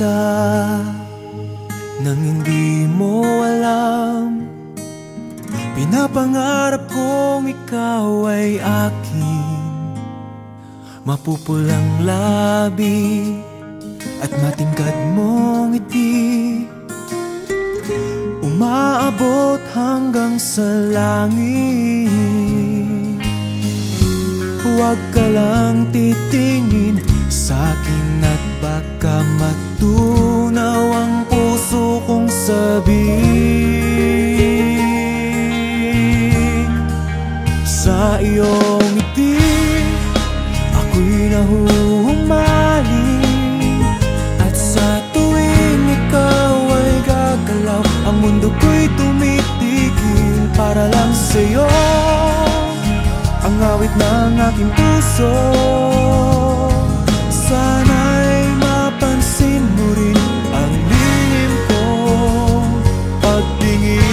kita nang hindi mo alam. Pinapangarap kong ikaw ay akin, mapupulang labi at matingkad mong ngiti, umaabot hanggang sa langit. Huwag ka lang titingin sa'kin at baka matunaw ang puso kong sabihin. Sa iyong ngiti ako'y nahuhumaling, at sa tuwing ikaw ay gagalaw, ang mundo ko'y tumitigil para lang sa'yo. Ang awit ng aking puso, sana'y mapansin mo rin ang lihim kong pagtingin.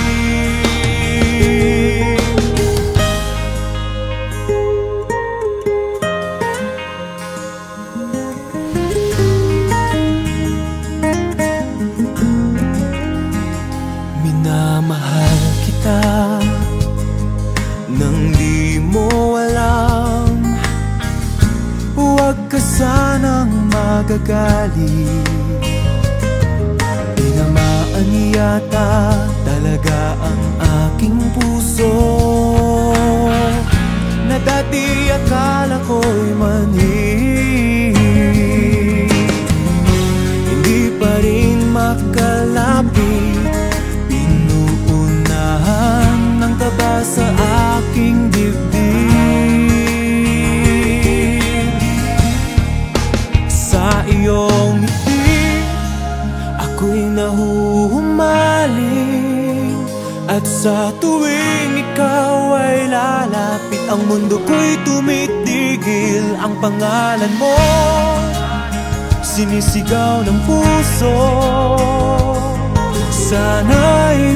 Minamahal kita nang di mo alam. Huwag ka sanang magagalit, tinamaan yata talaga ang aking puso, na dati akala ko'y mani. Hindi pa rin makalapit, pinuunahan ng kaba sa aking dibdib. Sa iyong ngiti ako'y nahuhumaling, at sa tuwing ikaw ay lalapit, ang mundo ko'y tumitigil. Ang pangalan mo sinisigaw ng puso, sana'y